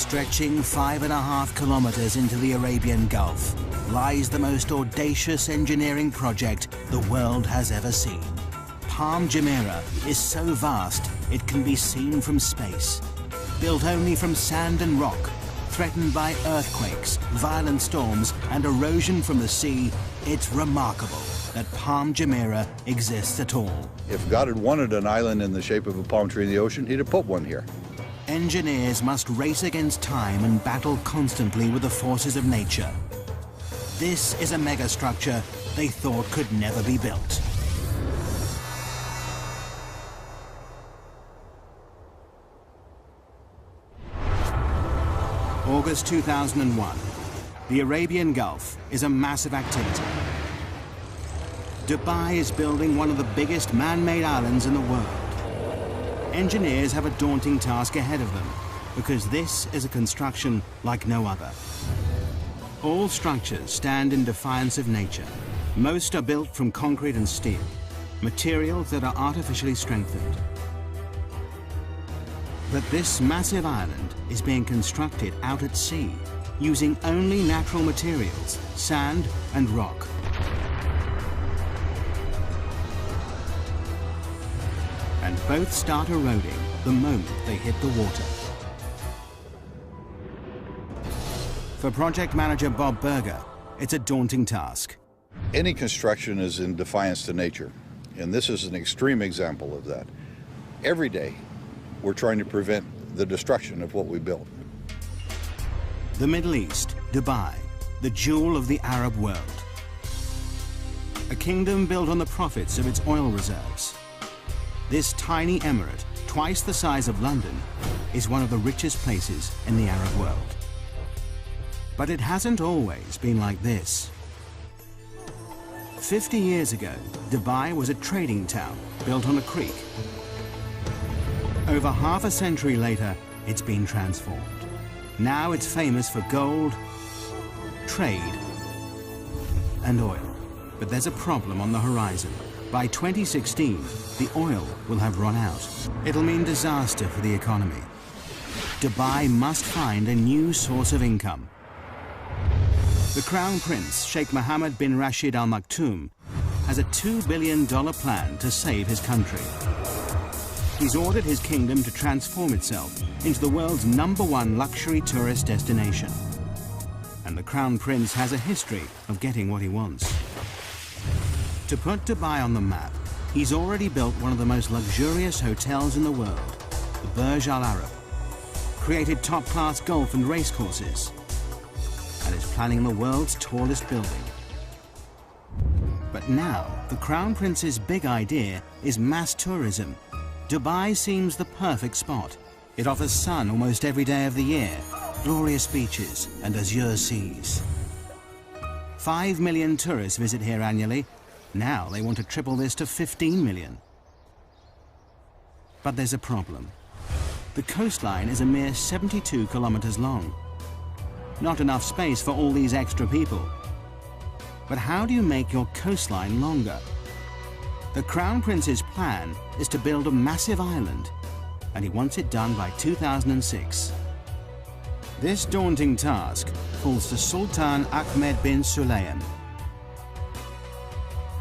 Stretching 5.5 kilometers into the Arabian Gulf lies the most audacious engineering project the world has ever seen. Palm Jumeirah is so vast it can be seen from space. Built only from sand and rock, threatened by earthquakes, violent storms and erosion from the sea, it's remarkable that Palm Jumeirah exists at all. If God had wanted an island in the shape of a palm tree in the ocean, he'd have put one here. Engineers must race against time and battle constantly with the forces of nature. This is a megastructure they thought could never be built. August 2001. The Arabian Gulf is a massive activity. Dubai is building one of the biggest man-made islands in the world. Engineers have a daunting task ahead of them because this is a construction like no other. All structures stand in defiance of nature. Most are built from concrete and steel, materials that are artificially strengthened. But this massive island is being constructed out at sea using only natural materials, sand and rock. And both start eroding the moment they hit the water. For project manager Bob Berger, it's a daunting task. Any construction is in defiance to nature, and this is an extreme example of that. Every day, we're trying to prevent the destruction of what we built. The Middle East, Dubai, the jewel of the Arab world. A kingdom built on the profits of its oil reserves. This tiny emirate, twice the size of London, is one of the richest places in the Arab world. But it hasn't always been like this. 50 years ago, Dubai was a trading town built on a creek. Over half a century later, it's been transformed. Now it's famous for gold, trade, and oil. But there's a problem on the horizon. By 2016, the oil will have run out. It'll mean disaster for the economy. Dubai must find a new source of income. The Crown Prince, Sheikh Mohammed bin Rashid Al Maktoum, has a $2 billion plan to save his country. He's ordered his kingdom to transform itself into the world's #1 luxury tourist destination. And the Crown Prince has a history of getting what he wants. To put Dubai on the map, he's already built one of the most luxurious hotels in the world, the Burj Al Arab, created top-class golf and race courses, and is planning the world's tallest building. But now, the Crown Prince's big idea is mass tourism. Dubai seems the perfect spot. It offers sun almost every day of the year, glorious beaches and azure seas. 5 million tourists visit here annually. Now they want to triple this to 15 million. But there's a problem. The coastline is a mere 72 kilometers long. Not enough space for all these extra people. But how do you make your coastline longer? The Crown Prince's plan is to build a massive island, and he wants it done by 2006. This daunting task falls to Sultan Ahmed bin Sulayman.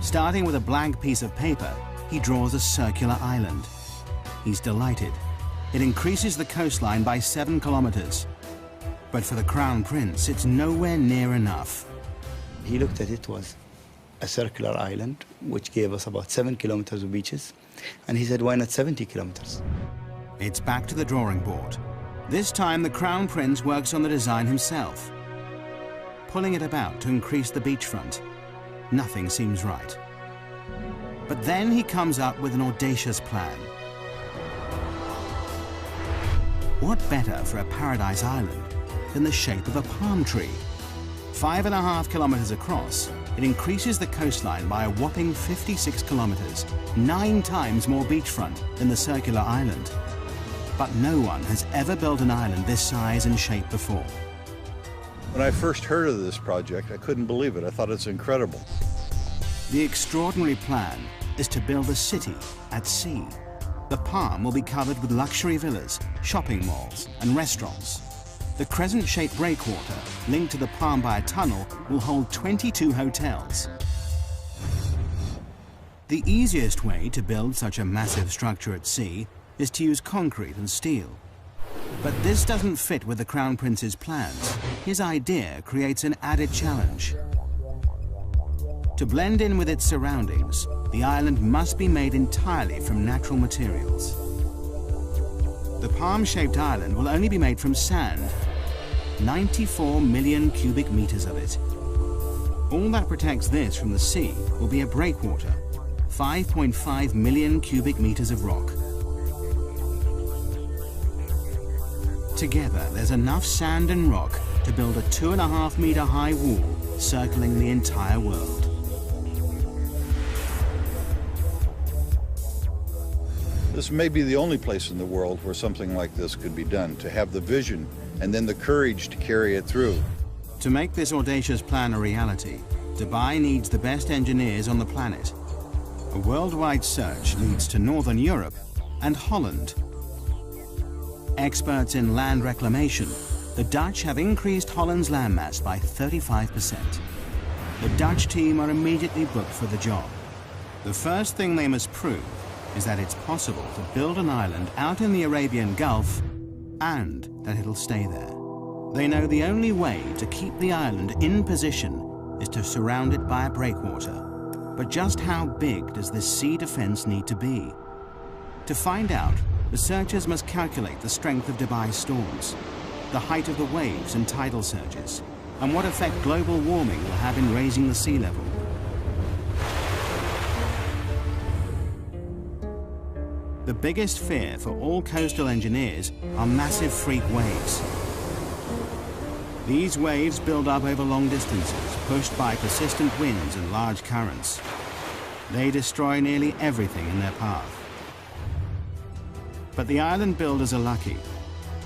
Starting with a blank piece of paper, he draws a circular island. He's delighted. It increases the coastline by 7 kilometers. But for the Crown Prince, it's nowhere near enough. He looked at it was a circular island, which gave us about 7 kilometers of beaches. And he said, why not 70 kilometers? It's back to the drawing board. This time, the Crown Prince works on the design himself, pulling it about to increase the beachfront. Nothing seems right. But then he comes up with an audacious plan. What better for a paradise island than the shape of a palm tree? 5.5 kilometers across, it increases the coastline by a whopping 56 kilometers, 9 times more beachfront than the circular island. But no one has ever built an island this size and shape before. When I first heard of this project, I couldn't believe it. I thought it's incredible. The extraordinary plan is to build a city at sea. The palm will be covered with luxury villas, shopping malls, and restaurants. The crescent-shaped breakwater, linked to the Palm by a tunnel, will hold 22 hotels. The easiest way to build such a massive structure at sea is to use concrete and steel. But this doesn't fit with the Crown Prince's plans. His idea creates an added challenge. To blend in with its surroundings, the island must be made entirely from natural materials. The palm-shaped island will only be made from sand, 94 million cubic meters of it. All that protects this from the sea will be a breakwater, 5.5 million cubic meters of rock. Together, there's enough sand and rock to build a 2.5 meter high wall circling the entire world. This may be the only place in the world where something like this could be done, to have the vision and then the courage to carry it through. To make this audacious plan a reality, Dubai needs the best engineers on the planet. A worldwide search leads to Northern Europe and Holland. Experts in land reclamation, the Dutch have increased Holland's landmass by 35%. The Dutch team are immediately booked for the job. The first thing they must prove is that it's possible to build an island out in the Arabian Gulf and that it'll stay there. They know the only way to keep the island in position is to surround it by a breakwater. But just how big does this sea defense need to be? To find out, researchers must calculate the strength of Dubai's storms, the height of the waves and tidal surges, and what effect global warming will have in raising the sea level. The biggest fear for all coastal engineers are massive freak waves. These waves build up over long distances, pushed by persistent winds and large currents. They destroy nearly everything in their path. But the island builders are lucky.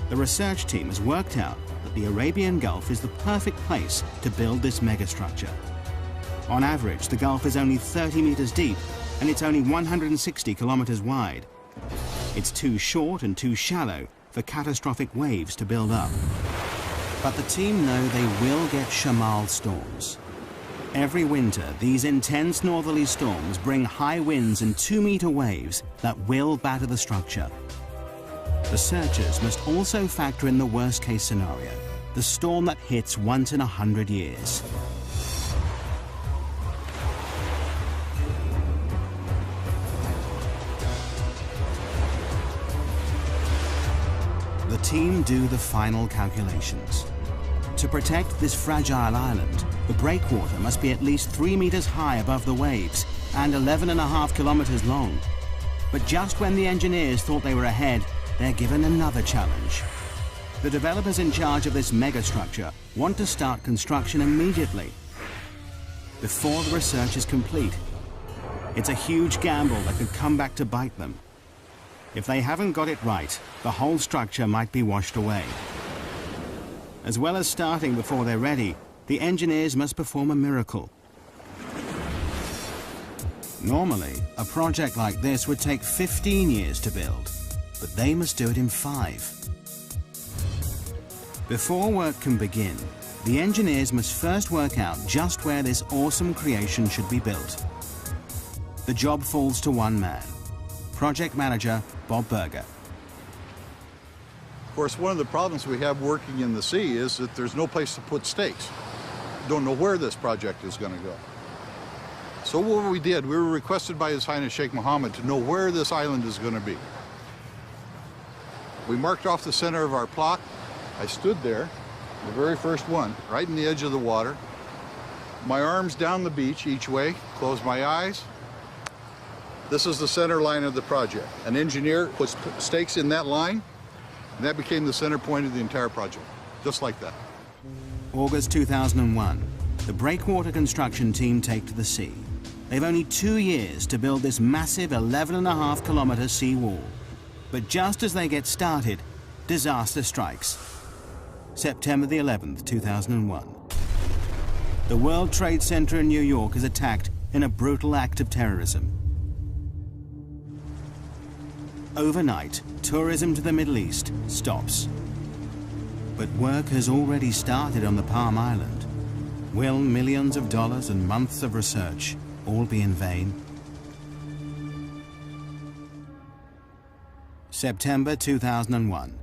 The research team has worked out that the Arabian Gulf is the perfect place to build this megastructure. On average, the Gulf is only 30 meters deep, and it's only 160 kilometers wide. It's too short and too shallow for catastrophic waves to build up. But the team know they will get Shamal storms. Every winter, these intense northerly storms bring high winds and 2-meter waves that will batter the structure. Researchers must also factor in the worst-case scenario, the storm that hits once in 100 years. The team do the final calculations. To protect this fragile island, the breakwater must be at least 3 meters high above the waves and 11.5 kilometers long. But just when the engineers thought they were ahead, they're given another challenge. The developers in charge of this megastructure want to start construction immediately, before the research is complete. It's a huge gamble that could come back to bite them. If they haven't got it right, the whole structure might be washed away. As well as starting before they're ready, the engineers must perform a miracle. Normally, a project like this would take 15 years to build, but they must do it in 5. Before work can begin, the engineers must first work out just where this awesome creation should be built. The job falls to one man, project manager Bob Berger. Of course, one of the problems we have working in the sea is that there's no place to put stakes. Don't know where this project is going to go. So what we did, we were requested by His Highness Sheikh Mohammed to know where this island is going to be. We marked off the center of our plot. I stood there, the very first one, right in the edge of the water. My arms down the beach each way, close my eyes. This is the center line of the project. An engineer puts stakes in that line, and that became the center point of the entire project, just like that. August 2001, the breakwater construction team take to the sea. They've only 2 years to build this massive 11.5 kilometer sea wall. But just as they get started, disaster strikes. September the 11th, 2001. The World Trade Center in New York is attacked in a brutal act of terrorism. Overnight, tourism to the Middle East stops. But work has already started on the Palm Island. Will millions of dollars and months of research all be in vain? September 2001.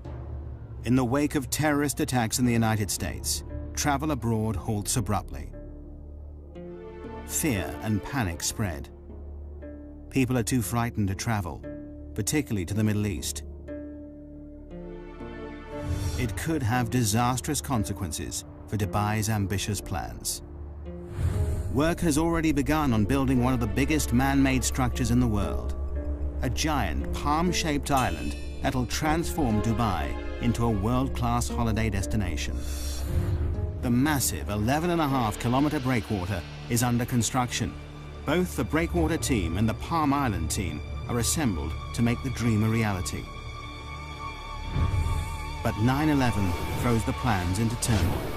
In the wake of terrorist attacks in the United States, travel abroad halts abruptly. Fear and panic spread. People are too frightened to travel, particularly to the Middle East. It could have disastrous consequences for Dubai's ambitious plans. Work has already begun on building one of the biggest man-made structures in the world, a giant palm-shaped island that'll transform Dubai into a world-class holiday destination. The massive 11.5-kilometer breakwater is under construction. Both the breakwater team and the Palm Island team are assembled to make the dream a reality. But 9/11 throws the plans into turmoil.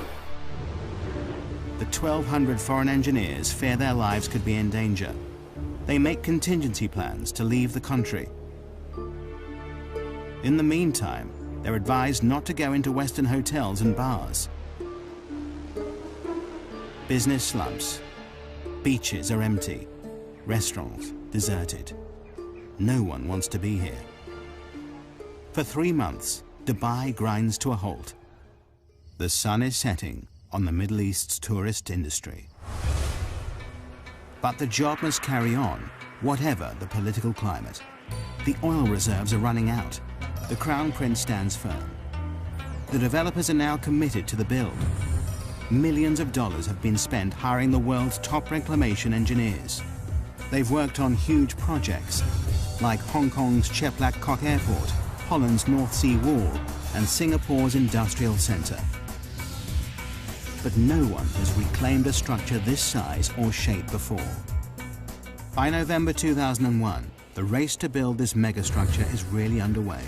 The 1,200 foreign engineers fear their lives could be in danger. They make contingency plans to leave the country. In the meantime, they're advised not to go into Western hotels and bars. Business slumps. Beaches are empty. Restaurants deserted. No one wants to be here. For 3 months, Dubai grinds to a halt. The sun is setting on the Middle East's tourist industry. But the job must carry on, whatever the political climate. The oil reserves are running out. The Crown Prince stands firm. The developers are now committed to the build. Millions of dollars have been spent hiring the world's top reclamation engineers. They've worked on huge projects, like Hong Kong's Chek Lap Kok Airport, Holland's North Sea Wall, and Singapore's Industrial Centre. But no one has reclaimed a structure this size or shape before. By November 2001, the race to build this megastructure is really underway.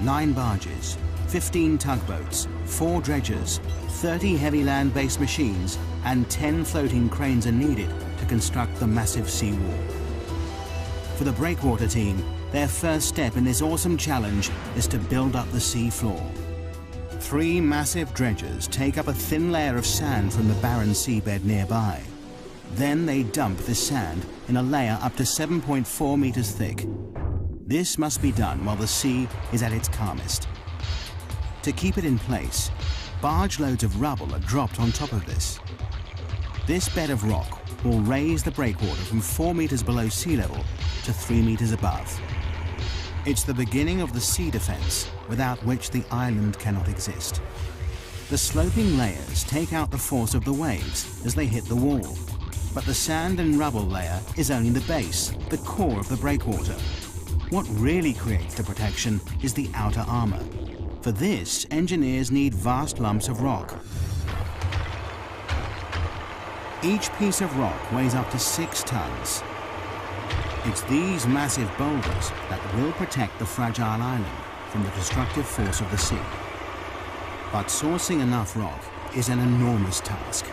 9 barges, 15 tugboats, 4 dredgers, 30 heavy land-based machines, and 10 floating cranes are needed to construct the massive seawall. For the breakwater team, their first step in this awesome challenge is to build up the sea floor. 3 massive dredgers take up a thin layer of sand from the barren seabed nearby. Then they dump this sand in a layer up to 7.4 meters thick. This must be done while the sea is at its calmest. To keep it in place, barge loads of rubble are dropped on top of this. This bed of rock will raise the breakwater from 4 meters below sea level to 3 meters above. It's the beginning of the sea defense, without which the island cannot exist. The sloping layers take out the force of the waves as they hit the wall, but the sand and rubble layer is only the base, the core of the breakwater. What really creates the protection is the outer armor. For this, engineers need vast lumps of rock. Each piece of rock weighs up to 6 tons. It's these massive boulders that will protect the fragile island from the destructive force of the sea. But sourcing enough rock is an enormous task.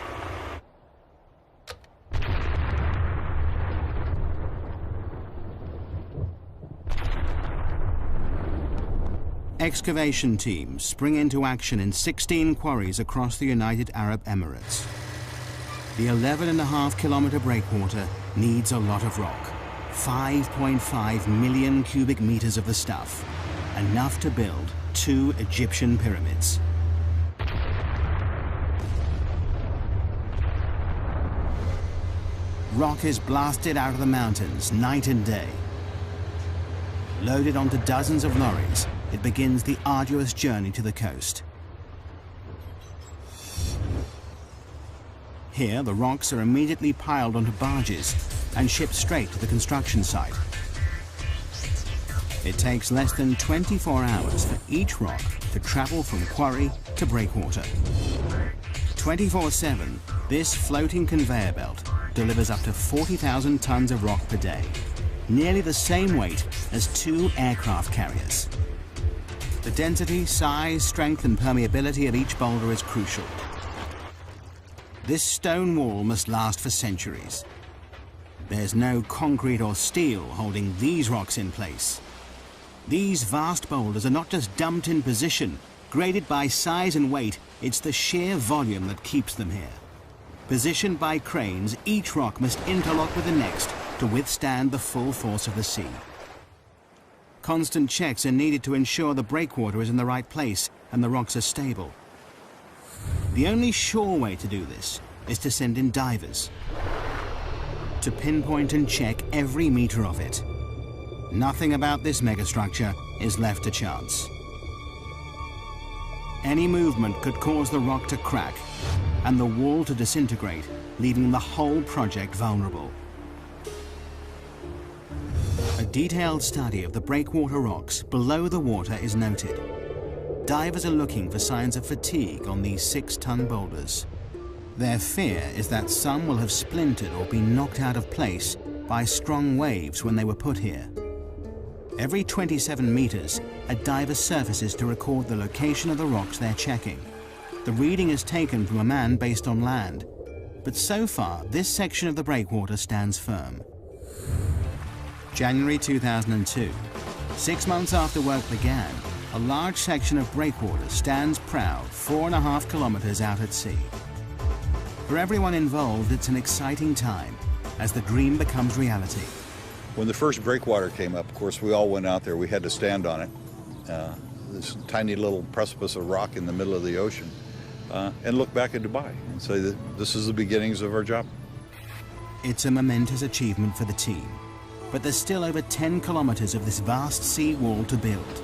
Excavation teams spring into action in 16 quarries across the United Arab Emirates. The 11.5-kilometer breakwater needs a lot of rock. 5.5 million cubic meters of the stuff, enough to build 2 Egyptian pyramids. Rock is blasted out of the mountains night and day. Loaded onto dozens of lorries, it begins the arduous journey to the coast. Here, the rocks are immediately piled onto barges and shipped straight to the construction site. It takes less than 24 hours for each rock to travel from quarry to breakwater. 24/7, this floating conveyor belt delivers up to 40,000 tons of rock per day, nearly the same weight as 2 aircraft carriers. The density, size, strength, and permeability of each boulder is crucial. This stone wall must last for centuries. There's no concrete or steel holding these rocks in place. These vast boulders are not just dumped in position, Graded by size and weight, it's the sheer volume that keeps them here. Positioned by cranes, each rock must interlock with the next to withstand the full force of the sea. Constant checks are needed to ensure the breakwater is in the right place and the rocks are stable. The only sure way to do this is to send in divers to pinpoint and check every meter of it. Nothing about this megastructure is left to chance. Any movement could cause the rock to crack and the wall to disintegrate, leaving the whole project vulnerable. A detailed study of the breakwater rocks below the water is noted. Divers are looking for signs of fatigue on these 6-ton boulders. Their fear is that some will have splintered or been knocked out of place by strong waves when they were put here. Every 27 meters, a diver surfaces to record the location of the rocks they're checking. The reading is taken from a man based on land, but so far this section of the breakwater stands firm. January 2002. 6 months after work began, a large section of breakwater stands proud 4.5 kilometers out at sea. For everyone involved, it's an exciting time as the dream becomes reality. When the first breakwater came up, of course, we all went out there. We had to stand on it. This tiny little precipice of rock in the middle of the ocean, and look back at Dubai and say that this is the beginnings of our job. It's a momentous achievement for the team, but there's still over 10 kilometers of this vast sea wall to build.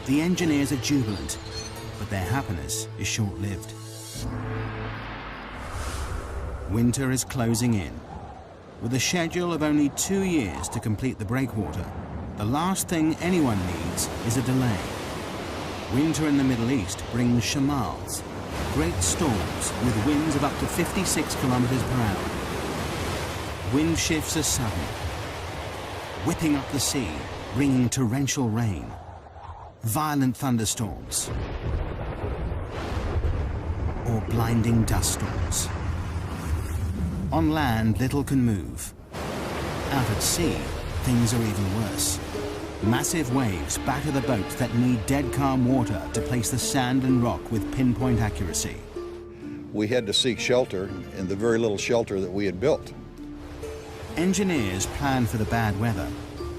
The engineers are jubilant, but their happiness is short-lived. Winter is closing in. With a schedule of only 2 years to complete the breakwater, the last thing anyone needs is a delay. Winter in the Middle East brings shamals, great storms with winds of up to 56 kilometers per hour. Wind shifts are sudden, whipping up the sea, bringing torrential rain, violent thunderstorms, or blinding dust storms. On land, little can move. Out at sea, things are even worse. Massive waves batter the boats that need dead calm water to place the sand and rock with pinpoint accuracy. We had to seek shelter in the very little shelter that we had built. Engineers plan for the bad weather,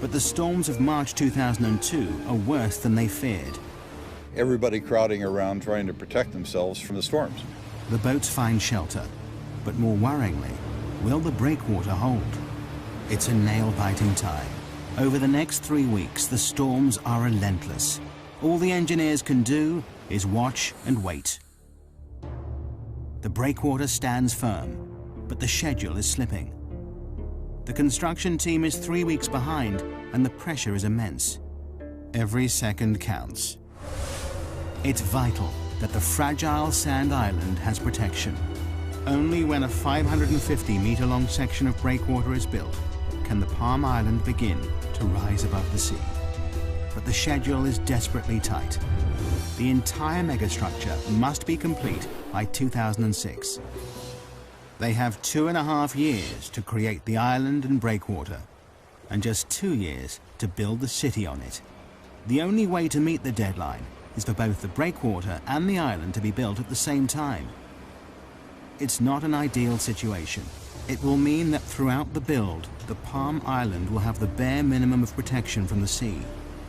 but the storms of March 2002 are worse than they feared. Everybody crowding around trying to protect themselves from the storms. The boats find shelter, but more worryingly, will the breakwater hold? It's a nail-biting time. Over the next 3 weeks, the storms are relentless. All the engineers can do is watch and wait. The breakwater stands firm, but the schedule is slipping. The construction team is 3 weeks behind, and the pressure is immense. Every second counts. It's vital that the fragile sand island has protection. Only when a 550-meter-long section of breakwater is built can the Palm Island begin to rise above the sea. But the schedule is desperately tight. The entire megastructure must be complete by 2006. They have 2.5 years to create the island and breakwater, and just 2 years to build the city on it. The only way to meet the deadline is for both the breakwater and the island to be built at the same time. It's not an ideal situation. It will mean that throughout the build, the Palm Island will have the bare minimum of protection from the sea.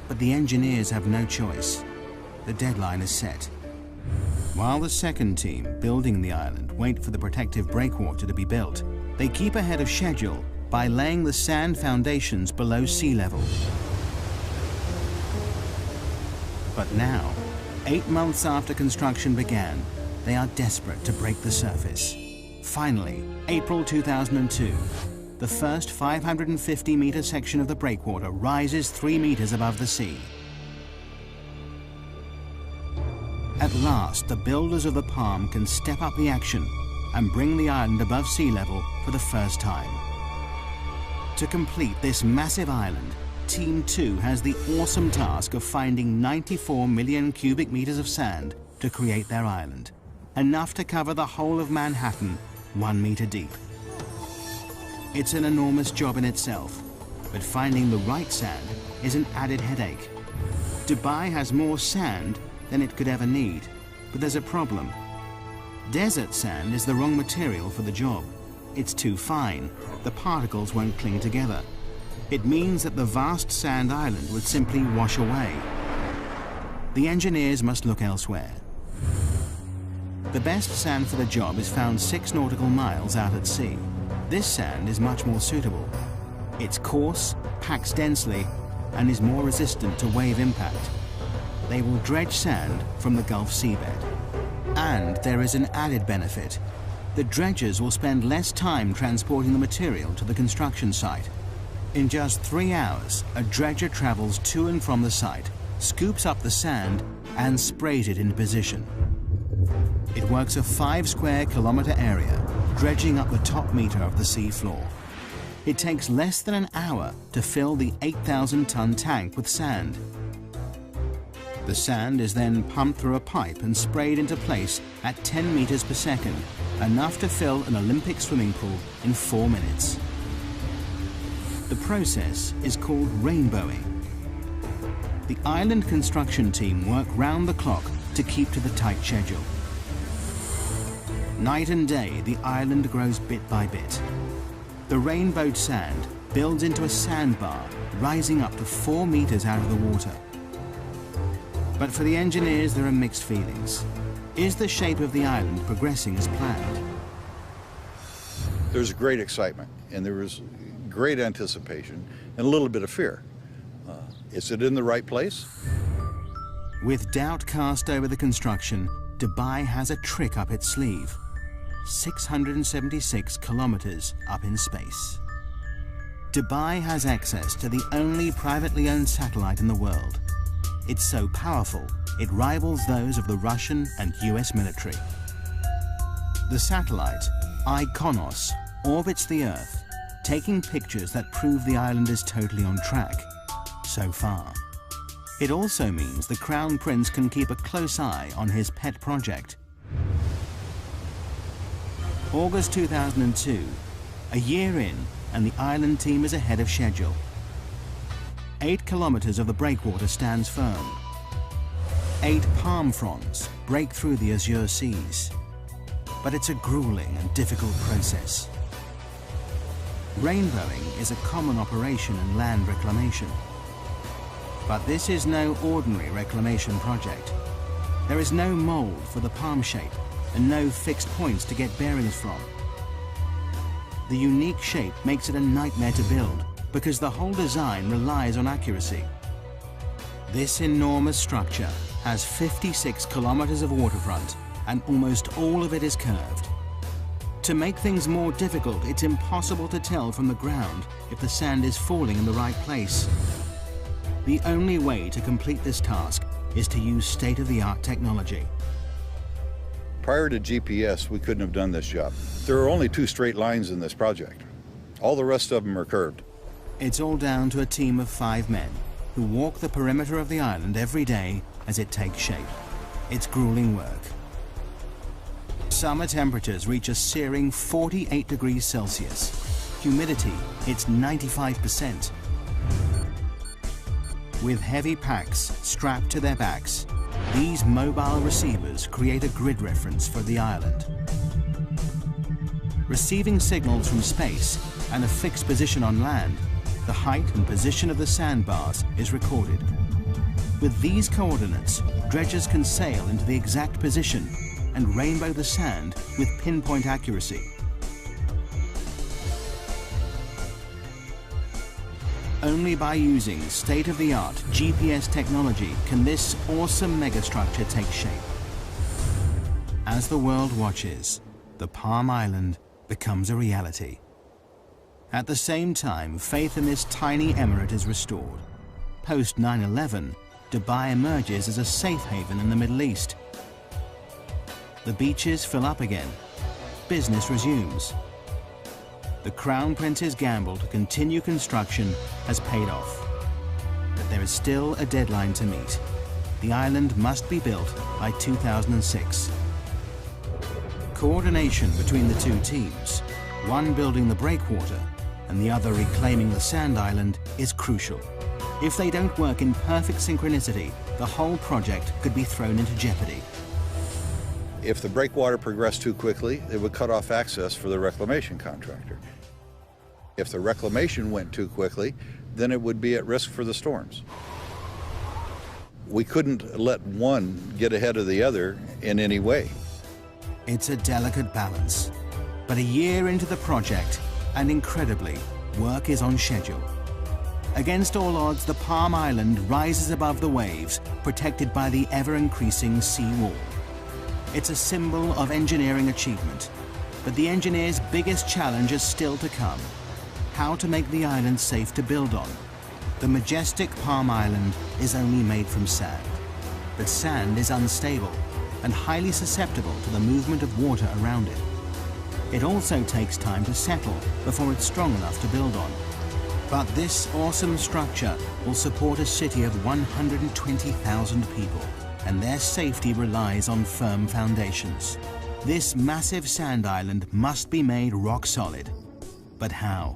But the engineers have no choice. The deadline is set. While the second team building the island wait for the protective breakwater to be built, they keep ahead of schedule by laying the sand foundations below sea level. But now, 8 months after construction began, they are desperate to break the surface. Finally, April 2002, the first 550-meter section of the breakwater rises 3 meters above the sea. At last, the builders of the Palm can step up the action and bring the island above sea level for the first time. To complete this massive island, Team 2 has the awesome task of finding 94 million cubic meters of sand to create their island, enough to cover the whole of Manhattan 1 meter deep. It's an enormous job in itself, but finding the right sand is an added headache. Dubai has more sand than it could ever need. But there's a problem. Desert sand is the wrong material for the job. It's too fine. The particles won't cling together. It means that the vast sand island would simply wash away. The engineers must look elsewhere. The best sand for the job is found 6 nautical miles out at sea. This sand is much more suitable. It's coarse, packs densely, and is more resistant to wave impact. They will dredge sand from the Gulf seabed. And there is an added benefit. The dredgers will spend less time transporting the material to the construction site. In just 3 hours, a dredger travels to and from the site, scoops up the sand, and sprays it into position. It works a 5 square kilometer area, dredging up the top meter of the sea floor. It takes less than an hour to fill the 8,000-ton tank with sand. The sand is then pumped through a pipe and sprayed into place at 10 meters per second, enough to fill an Olympic swimming pool in 4 minutes. The process is called rainbowing. The island construction team work round the clock to keep to the tight schedule. Night and day, the island grows bit by bit. The rainbowed sand builds into a sandbar, rising up to 4 meters out of the water. But for the engineers, there are mixed feelings. Is the shape of the island progressing as planned? There's great excitement, and there was great anticipation and a little bit of fear. Is it in the right place? With doubt cast over the construction, Dubai has a trick up its sleeve. 676 kilometers up in space. Dubai has access to the only privately owned satellite in the world. It's so powerful, it rivals those of the Russian and US military. The satellite, IKONOS, orbits the Earth, taking pictures that prove the island is totally on track, so far. It also means the Crown Prince can keep a close eye on his pet project. August 2002, a year in, and the island team is ahead of schedule. 8 kilometers of the breakwater stands firm. 8 palm fronds break through the azure seas. But it's a grueling and difficult process. Rainbowing is a common operation in land reclamation. But this is no ordinary reclamation project. There is no mold for the palm shape and no fixed points to get bearings from. The unique shape makes it a nightmare to build because the whole design relies on accuracy. This enormous structure has 56 kilometers of waterfront and almost all of it is curved. To make things more difficult, it's impossible to tell from the ground if the sand is falling in the right place. The only way to complete this task is to use state-of-the-art technology. Prior to GPS, we couldn't have done this job. There are only 2 straight lines in this project. All the rest of them are curved. It's all down to a team of 5 men who walk the perimeter of the island every day as it takes shape. It's grueling work. Summer temperatures reach a searing 48 degrees Celsius. Humidity hits 95%. With heavy packs strapped to their backs, these mobile receivers create a grid reference for the island. Receiving signals from space and a fixed position on land, the height and position of the sandbars is recorded. With these coordinates, dredgers can sail into the exact position and rainbow the sand with pinpoint accuracy. Only by using state-of-the-art GPS technology can this awesome megastructure take shape. As the world watches, the Palm Island becomes a reality. At the same time, faith in this tiny emirate is restored. Post 9/11, Dubai emerges as a safe haven in the Middle East. The beaches fill up again. Business resumes. The Crown Prince's gamble to continue construction has paid off. But there is still a deadline to meet. The island must be built by 2006. Coordination between the 2 teams, one building the breakwater and the other reclaiming the sand island, is crucial. If they don't work in perfect synchronicity, the whole project could be thrown into jeopardy. If the breakwater progressed too quickly, it would cut off access for the reclamation contractor. If the reclamation went too quickly, then it would be at risk for the storms. We couldn't let one get ahead of the other in any way. It's a delicate balance, but a year into the project, and incredibly, work is on schedule. Against all odds, the Palm Island rises above the waves, protected by the ever-increasing sea wall. It's a symbol of engineering achievement, but the engineers' biggest challenge is still to come: how to make the island safe to build on. The majestic Palm Island is only made from sand, but sand is unstable and highly susceptible to the movement of water around it. It also takes time to settle before it's strong enough to build on. But this awesome structure will support a city of 120,000 people, and their safety relies on firm foundations. This massive sand island must be made rock solid. But how?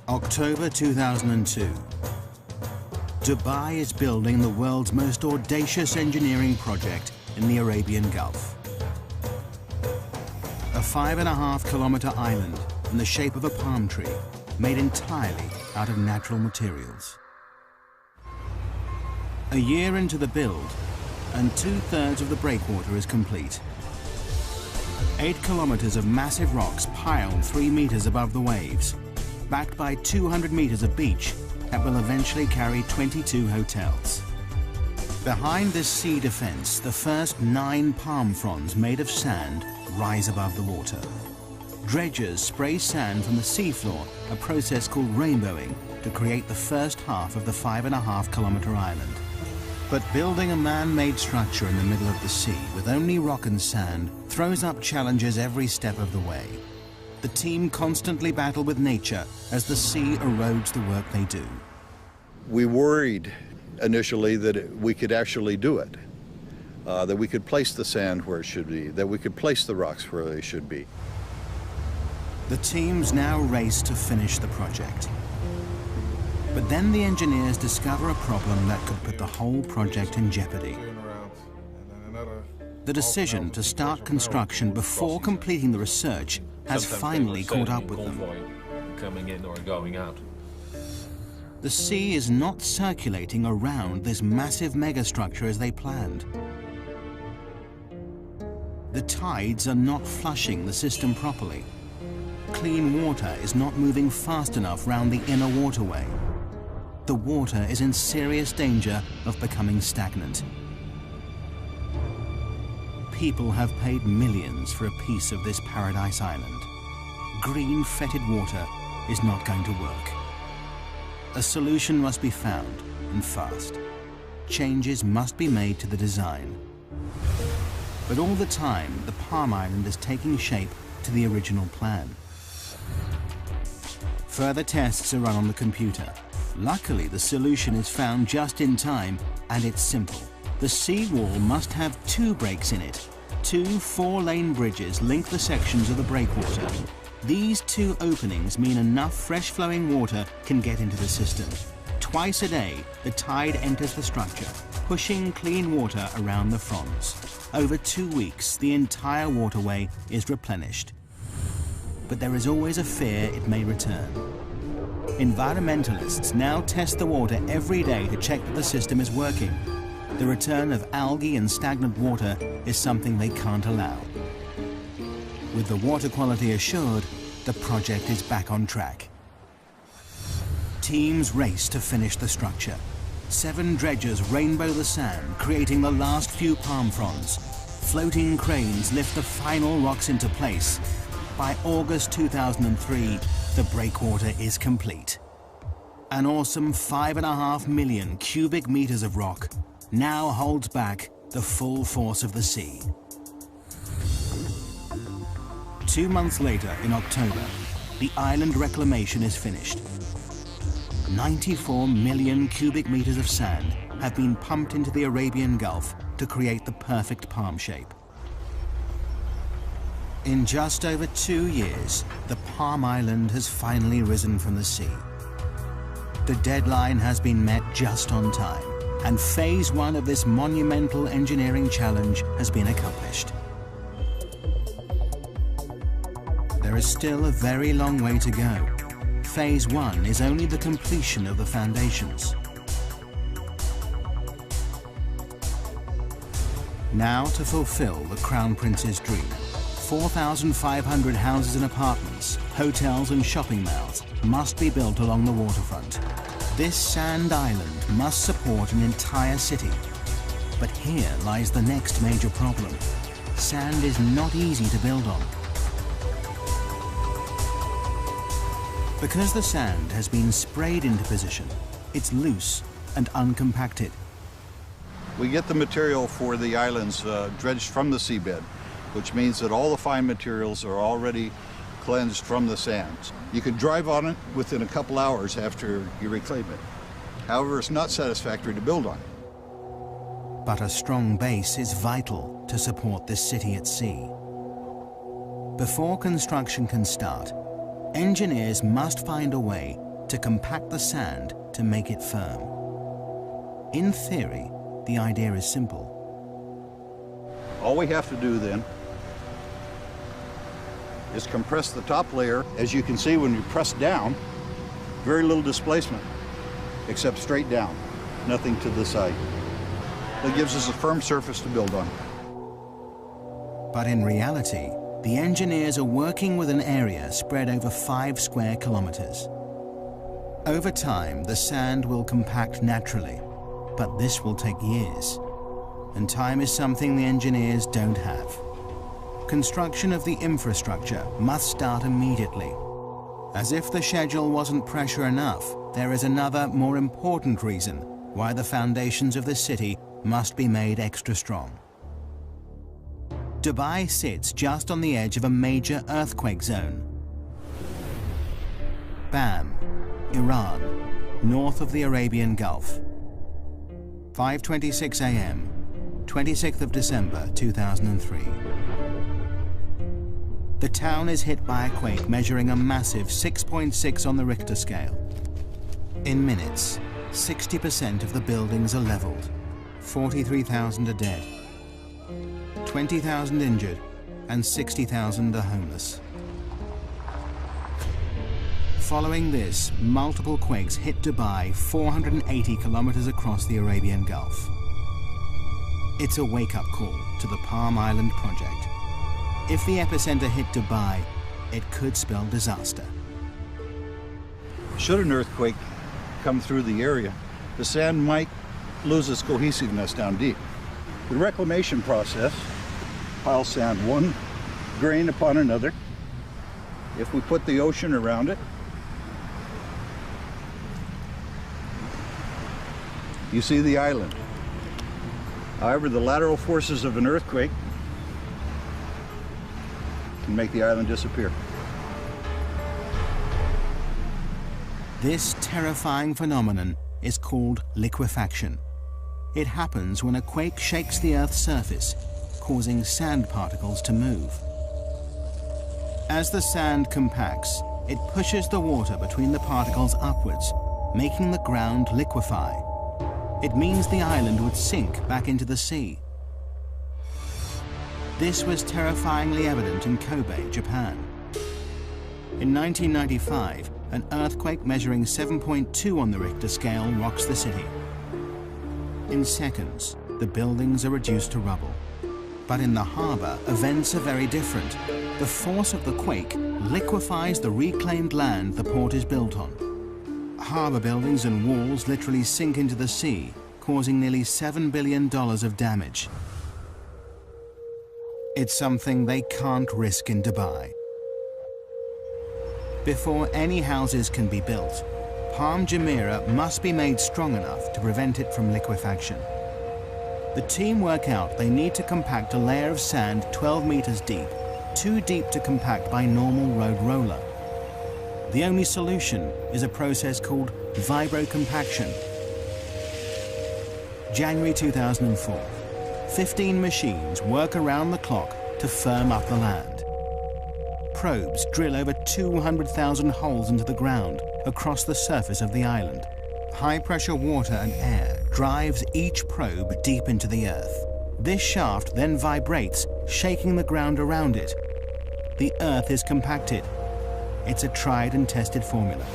October 2002. Dubai is building the world's most audacious engineering project in the Arabian Gulf. A 5.5-kilometer island in the shape of a palm tree, made entirely out of natural materials. A year into the build, and 2/3 of the breakwater is complete. 8 kilometers of massive rocks piled 3 meters above the waves, backed by 200 meters of beach that will eventually carry 22 hotels. Behind this sea defense, the first 9 palm fronds made of sand rise above the water. Dredgers spray sand from the seafloor, a process called rainbowing, to create the first half of the 5.5-kilometer island. But building a man-made structure in the middle of the sea with only rock and sand throws up challenges every step of the way. The team constantly battle with nature as the sea erodes the work they do. We worried initially that we could actually do it, that we could place the sand where it should be, that we could place the rocks where they should be. The teams now race to finish the project. But then the engineers discover a problem that could put the whole project in jeopardy. The decision to start construction before completing the research has finally caught up with them. Coming in or going out. The sea is not circulating around this massive megastructure as they planned. The tides are not flushing the system properly. Clean water is not moving fast enough round the inner waterway. The water is in serious danger of becoming stagnant. People have paid millions for a piece of this paradise island. Green, fetid water is not going to work. A solution must be found, and fast. Changes must be made to the design. But all the time, the Palm Island is taking shape to the original plan. Further tests are run on the computer. Luckily, the solution is found just in time, and it's simple. The seawall must have 2 breaks in it. 2 4-lane bridges link the sections of the breakwater. These 2 openings mean enough fresh-flowing water can get into the system. Twice a day, the tide enters the structure, pushing clean water around the fronds. Over 2 weeks, the entire waterway is replenished. But there is always a fear it may return. Environmentalists now test the water every day to check that the system is working. The return of algae and stagnant water is something they can't allow. With the water quality assured, the project is back on track. Teams race to finish the structure. 7 dredgers rainbow the sand, creating the last few palm fronds. Floating cranes lift the final rocks into place. By August 2003, the breakwater is complete. An awesome 5.5 million cubic meters of rock now holds back the full force of the sea. 2 months later, in October, the island reclamation is finished. 94 million cubic meters of sand have been pumped into the Arabian Gulf to create the perfect palm shape. In just over 2 years, the Palm Island has finally risen from the sea. The deadline has been met just on time, and phase 1 of this monumental engineering challenge has been accomplished. There is still a very long way to go. Phase 1 is only the completion of the foundations. Now to fulfill the Crown Prince's dream. 4,500 houses and apartments, hotels and shopping malls must be built along the waterfront. This sand island must support an entire city. But here lies the next major problem. Sand is not easy to build on. Because the sand has been sprayed into position, it's loose and uncompacted. We get the material for the islands dredged from the seabed, which means that all the fine materials are already cleansed from the sands. You can drive on it within a couple hours after you reclaim it. However, it's not satisfactory to build on. But a strong base is vital to support this city at sea. Before construction can start, engineers must find a way to compact the sand to make it firm. In theory, the idea is simple. All we have to do then is compress the top layer. As you can see, when you press down, very little displacement, except straight down, nothing to the side. That gives us a firm surface to build on. But in reality, the engineers are working with an area spread over 5 square kilometers. Over time, the sand will compact naturally, but this will take years. And time is something the engineers don't have. Construction of the infrastructure must start immediately. As if the schedule wasn't pressure enough, there is another, more important reason why the foundations of the city must be made extra strong. Dubai sits just on the edge of a major earthquake zone. Bam, Iran, north of the Arabian Gulf. 5:26 a.m., 26th of December 2003. The town is hit by a quake measuring a massive 6.6 on the Richter scale. In minutes, 60% of the buildings are leveled. 43,000 are dead. 20,000 injured, and 60,000 are homeless. Following this, multiple quakes hit Dubai 480 kilometers across the Arabian Gulf. It's a wake-up call to the Palm Island project. If the epicenter hit Dubai, it could spell disaster. Should an earthquake come through the area, the sand might lose its cohesiveness down deep. The reclamation process piles sand one grain upon another. If we put the ocean around it, you see the island. However, the lateral forces of an earthquake can make the island disappear. This terrifying phenomenon is called liquefaction. It happens when a quake shakes the Earth's surface, causing sand particles to move. As the sand compacts, it pushes the water between the particles upwards, making the ground liquefy. It means the island would sink back into the sea. This was terrifyingly evident in Kobe, Japan. In 1995, an earthquake measuring 7.2 on the Richter scale rocks the city. In seconds, the buildings are reduced to rubble. But in the harbor, events are very different. The force of the quake liquefies the reclaimed land the port is built on. Harbor buildings and walls literally sink into the sea, causing nearly $7 billion of damage. It's something they can't risk in Dubai. Before any houses can be built, Palm Jumeirah must be made strong enough to prevent it from liquefaction. The team work out they need to compact a layer of sand 12 meters deep, too deep to compact by normal road roller. The only solution is a process called vibrocompaction. January 2004. 15 machines work around the clock to firm up the land. Probes drill over 200,000 holes into the ground across the surface of the island. high-pressure water and air drives each probe deep into the earth. This shaft then vibrates, shaking the ground around it. The earth is compacted. It's a tried and tested formula.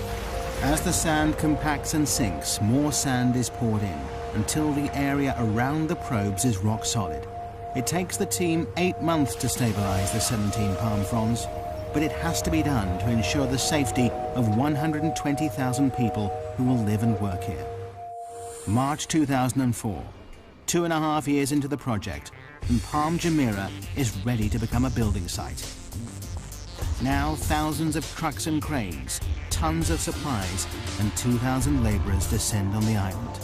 As the sand compacts and sinks, more sand is poured in until the area around the probes is rock solid. It takes the team 8 months to stabilize the 17 palm fronds, but it has to be done to ensure the safety of 120,000 people who will live and work here. March 2004, 2.5 years into the project, and Palm Jumeirah is ready to become a building site. Now thousands of trucks and cranes, tons of supplies, and 2,000 laborers descend on the island.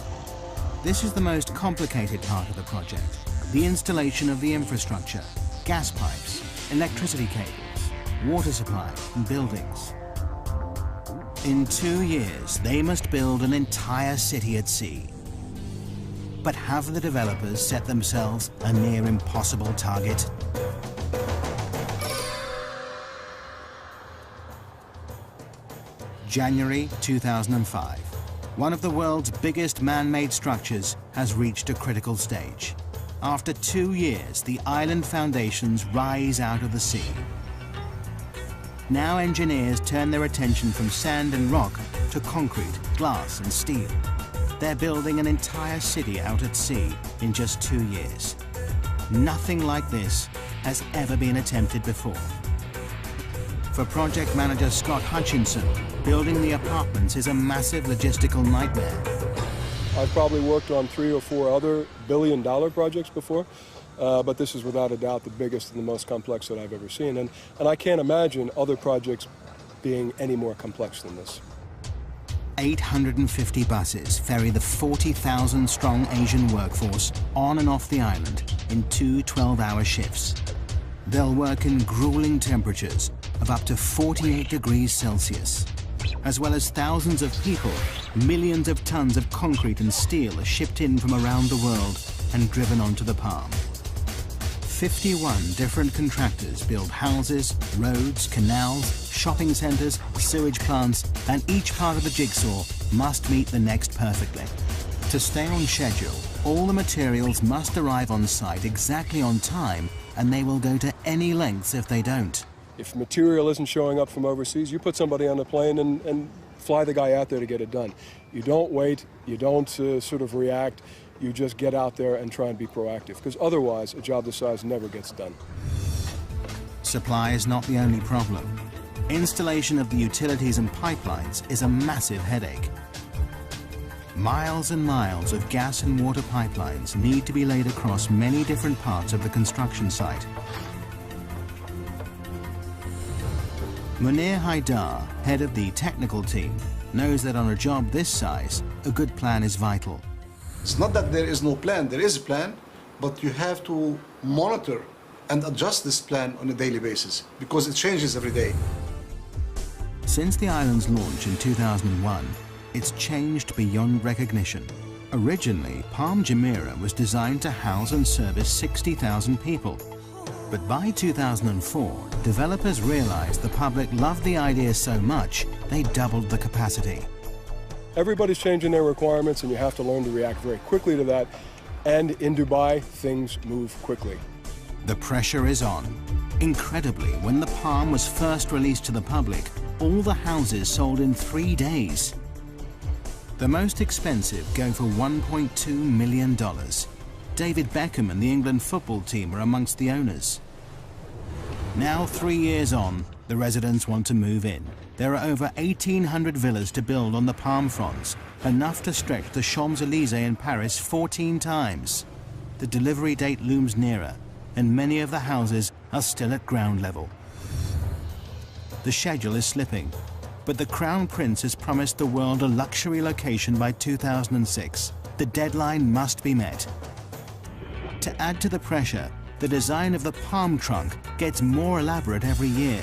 This is the most complicated part of the project, the installation of the infrastructure, gas pipes, electricity cables, water supply, and buildings. In 2 years, they must build an entire city at sea. But have the developers set themselves a near impossible target? January 2005. One of the world's biggest man-made structures has reached a critical stage. After 2 years, the island foundations rise out of the sea. Now engineers turn their attention from sand and rock to concrete, glass and steel. They're building an entire city out at sea in just 2 years. Nothing like this has ever been attempted before. For project manager Scott Hutchinson, building the apartments is a massive logistical nightmare. I've probably worked on 3 or 4 other billion-dollar projects before, but this is without a doubt the biggest and the most complex that I've ever seen. And I can't imagine other projects being any more complex than this. 850 buses ferry the 40,000-strong Asian workforce on and off the island in 2 12-hour shifts. They'll work in grueling temperatures of up to 48 degrees Celsius. As well as thousands of people, millions of tons of concrete and steel are shipped in from around the world and driven onto the Palm. 51 different contractors build houses, roads, canals, shopping centers, sewage plants, and each part of the jigsaw must meet the next perfectly. To stay on schedule, all the materials must arrive on site exactly on time, and they will go to any lengths if they don't. If material isn't showing up from overseas, you put somebody on the plane and fly the guy out there to get it done. You don't wait, you don't sort of react, you just get out there and try and be proactive, because otherwise a job this size never gets done. Supply is not the only problem. Installation of the utilities and pipelines is a massive headache. Miles and miles of gas and water pipelines need to be laid across many different parts of the construction site. Munir Haidar, head of the technical team, knows that on a job this size, a good plan is vital. It's not that there is no plan, there is a plan, but you have to monitor and adjust this plan on a daily basis because it changes every day. Since the island's launch in 2001, it's changed beyond recognition. Originally, Palm Jumeirah was designed to house and service 60,000 people. But by 2004, developers realized the public loved the idea so much, they doubled the capacity. Everybody's changing their requirements, and you have to learn to react very quickly to that. And in Dubai, things move quickly. The pressure is on. Incredibly, when the Palm was first released to the public, all the houses sold in 3 days. The most expensive go for $1.2 million. David Beckham and the England football team are amongst the owners. Now, 3 years on, the residents want to move in. There are over 1,800 villas to build on the Palm fronds, enough to stretch the Champs-Élysées in Paris 14 times. The delivery date looms nearer, and many of the houses are still at ground level. The schedule is slipping, but the Crown Prince has promised the world a luxury location by 2006. The deadline must be met. To add to the pressure, the design of the palm trunk gets more elaborate every year.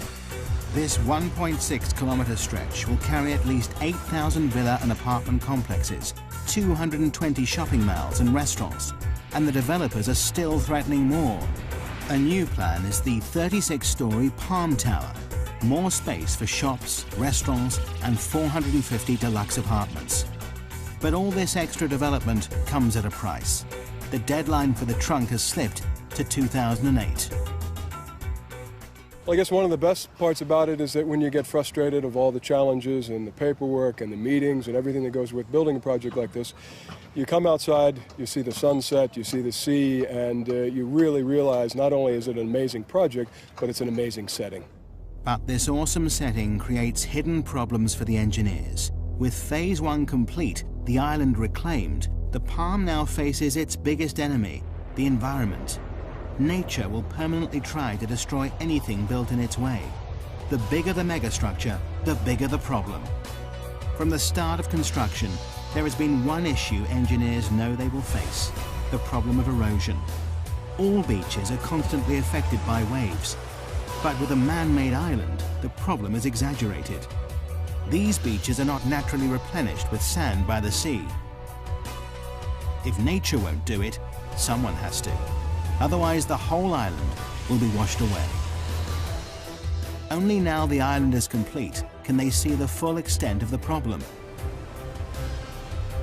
This 1.6-kilometer stretch will carry at least 8,000 villa and apartment complexes, 220 shopping malls and restaurants, and the developers are still threatening more. A new plan is the 36-story Palm Tower, more space for shops, restaurants, and 450 deluxe apartments. But all this extra development comes at a price. The deadline for the trunk has slipped to 2008. Well, I guess one of the best parts about it is that when you get frustrated of all the challenges and the paperwork and the meetings and everything that goes with building a project like this, you come outside, you see the sunset, you see the sea, and you really realize not only is it an amazing project, but it's an amazing setting. But this awesome setting creates hidden problems for the engineers. With Phase 1 complete, the island reclaimed, the Palm now faces its biggest enemy, the environment. Nature will permanently try to destroy anything built in its way. The bigger the megastructure, the bigger the problem. From the start of construction, there has been one issue engineers know they will face: the problem of erosion. All beaches are constantly affected by waves, but with a man-made island, the problem is exaggerated. These beaches are not naturally replenished with sand by the sea. If nature won't do it, someone has to. Otherwise, the whole island will be washed away. Only now the island is complete can they see the full extent of the problem.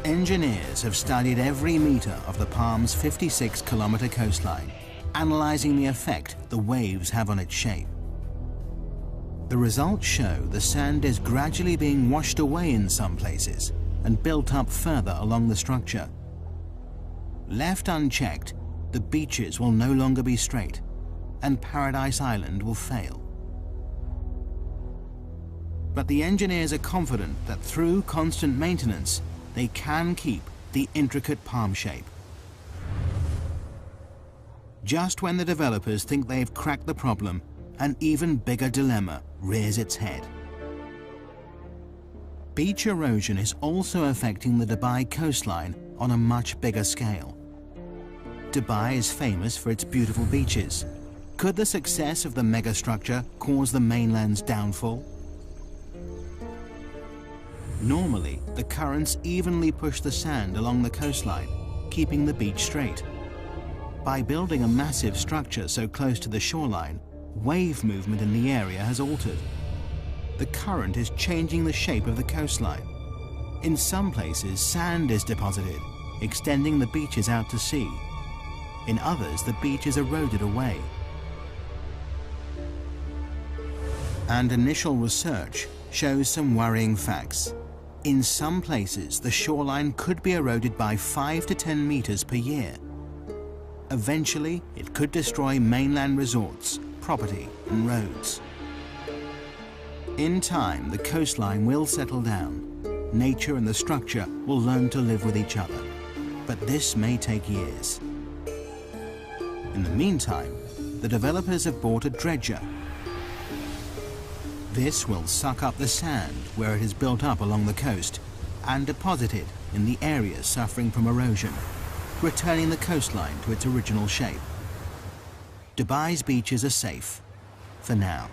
Engineers have studied every meter of the Palm's 56-kilometer coastline, analyzing the effect the waves have on its shape. The results show the sand is gradually being washed away in some places and built up further along the structure. Left unchecked, the beaches will no longer be straight, and Paradise Island will fail. But the engineers are confident that through constant maintenance, they can keep the intricate palm shape. Just when the developers think they've cracked the problem, an even bigger dilemma rears its head. Beach erosion is also affecting the Dubai coastline on a much bigger scale. Dubai is famous for its beautiful beaches. Could the success of the megastructure cause the mainland's downfall? Normally, the currents evenly push the sand along the coastline, keeping the beach straight. By building a massive structure so close to the shoreline, wave movement in the area has altered. The current is changing the shape of the coastline. In some places, sand is deposited, extending the beaches out to sea. In others, the beach is eroded away. And initial research shows some worrying facts. In some places, the shoreline could be eroded by 5 to 10 meters per year. Eventually, it could destroy mainland resorts, property, and roads. In time, the coastline will settle down. Nature and the structure will learn to live with each other. But this may take years. In the meantime, the developers have bought a dredger. This will suck up the sand where it is built up along the coast and deposit it in the areas suffering from erosion, returning the coastline to its original shape. Dubai's beaches are safe, for now.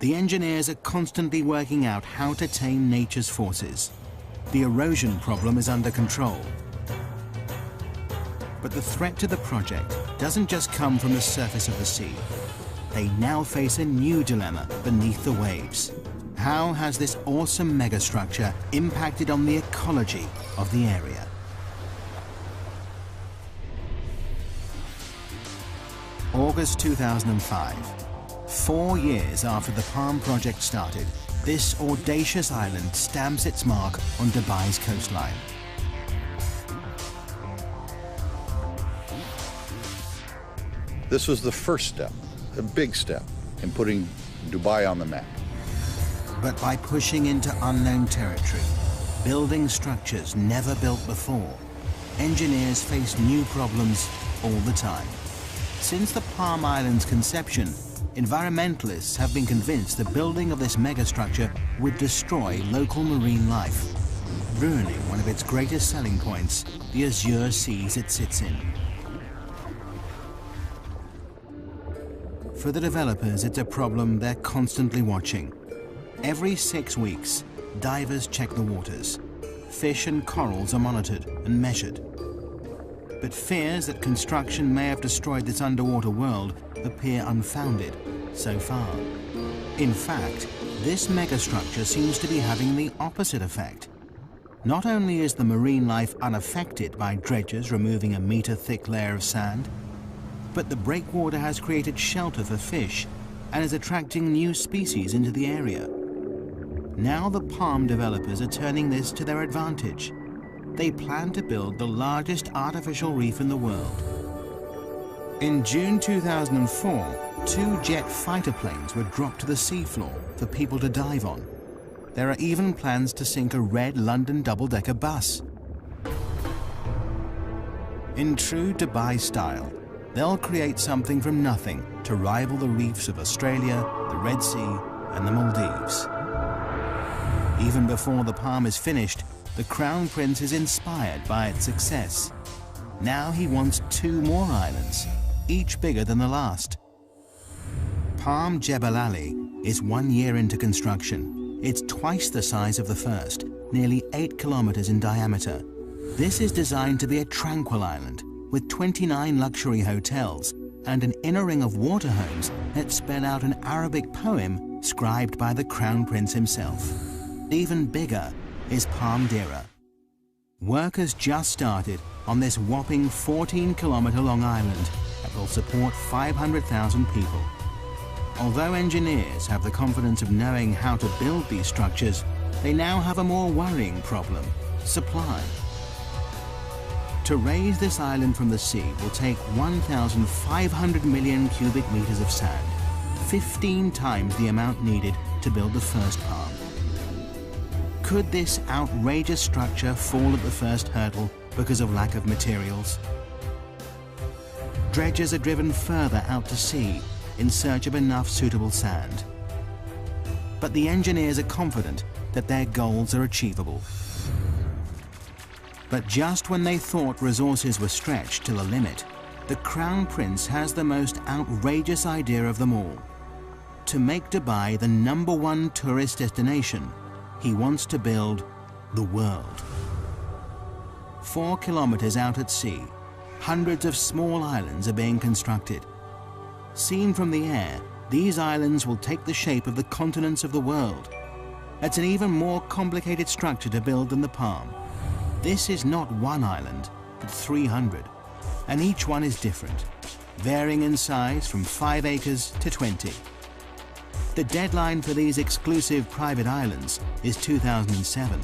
The engineers are constantly working out how to tame nature's forces. The erosion problem is under control. But the threat to the project doesn't just come from the surface of the sea. They now face a new dilemma beneath the waves. How has this awesome megastructure impacted on the ecology of the area? August 2005. 4 years after the Palm project started, this audacious island stamps its mark on Dubai's coastline. This was the first step, a big step, in putting Dubai on the map. But by pushing into unknown territory, building structures never built before, engineers face new problems all the time. Since the Palm Island's conception, environmentalists have been convinced the building of this megastructure would destroy local marine life, ruining one of its greatest selling points, the azure seas it sits in. For the developers, it's a problem they're constantly watching. Every 6 weeks, divers check the waters. Fish and corals are monitored and measured. But fears that construction may have destroyed this underwater world appear unfounded so far. In fact, this megastructure seems to be having the opposite effect. Not only is the marine life unaffected by dredgers removing a meter-thick layer of sand, but the breakwater has created shelter for fish and is attracting new species into the area. Now the palm developers are turning this to their advantage. They plan to build the largest artificial reef in the world. In June 2004, 2 jet fighter planes were dropped to the seafloor for people to dive on. There are even plans to sink a red London double-decker bus. In true Dubai style, they'll create something from nothing to rival the reefs of Australia, the Red Sea, and the Maldives. Even before the Palm is finished, the Crown Prince is inspired by its success. Now he wants 2 more islands, each bigger than the last. Palm Jebel Ali is 1 year into construction. It's twice the size of the first, nearly 8 kilometers in diameter. This is designed to be a tranquil island with 29 luxury hotels and an inner ring of water homes that spell out an Arabic poem scribed by the Crown Prince himself. Even bigger is Palm Deira. Work has just started on this whopping 14-kilometer-long island that will support 500,000 people. Although engineers have the confidence of knowing how to build these structures, they now have a more worrying problem: supply. To raise this island from the sea will take 1,500 million cubic meters of sand, 15 times the amount needed to build the first palm. Could this outrageous structure fall at the first hurdle because of lack of materials? Dredgers are driven further out to sea in search of enough suitable sand. But the engineers are confident that their goals are achievable. But just when they thought resources were stretched to the limit, the Crown Prince has the most outrageous idea of them all. To make Dubai the #1 tourist destination, he wants to build the world. 4 kilometers out at sea, hundreds of small islands are being constructed. Seen from the air, these islands will take the shape of the continents of the world. It's an even more complicated structure to build than the Palm. This is not 1 island, but 300, and each one is different, varying in size from 5 acres to 20. The deadline for these exclusive private islands is 2007.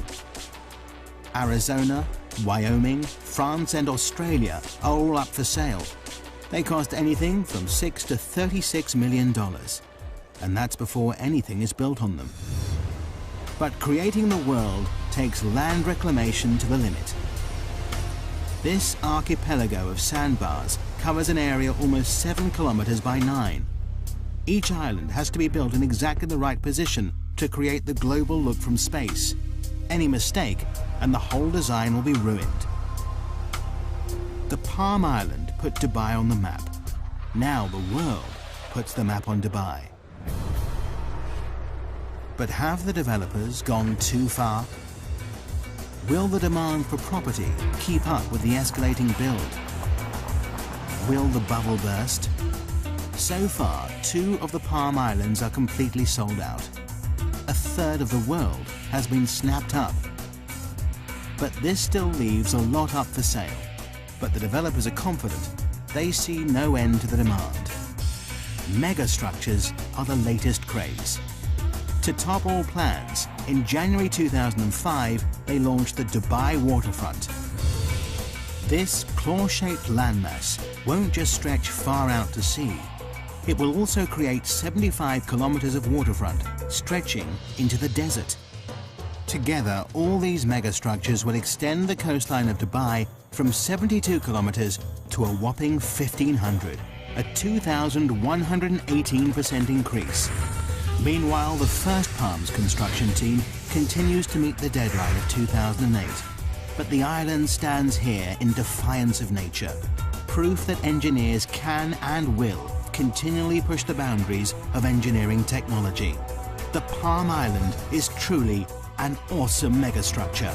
Arizona, Wyoming, France and Australia are all up for sale. They cost anything from $6 to $36 million, and that's before anything is built on them. But creating the world takes land reclamation to the limit. This archipelago of sandbars covers an area almost 7 kilometers by 9. Each island has to be built in exactly the right position to create the global look from space. Any mistake, and the whole design will be ruined. The Palm Island put Dubai on the map. Now the world puts the map on Dubai. But have the developers gone too far? Will the demand for property keep up with the escalating build? Will the bubble burst? So far, 2 of the Palm Islands are completely sold out. A third of the world has been snapped up. But this still leaves a lot up for sale. But the developers are confident they see no end to the demand. Megastructures are the latest craze. To top all plans, in January 2005, they launched the Dubai Waterfront. This claw-shaped landmass won't just stretch far out to sea. It will also create 75 kilometers of waterfront, stretching into the desert. Together, all these megastructures will extend the coastline of Dubai from 72 kilometers to a whopping 1,500, a 2,118% increase. Meanwhile, the first Palm's construction team continues to meet the deadline of 2008. But the island stands here in defiance of nature, proof that engineers can and will continually push the boundaries of engineering technology. The Palm Island is truly an awesome megastructure.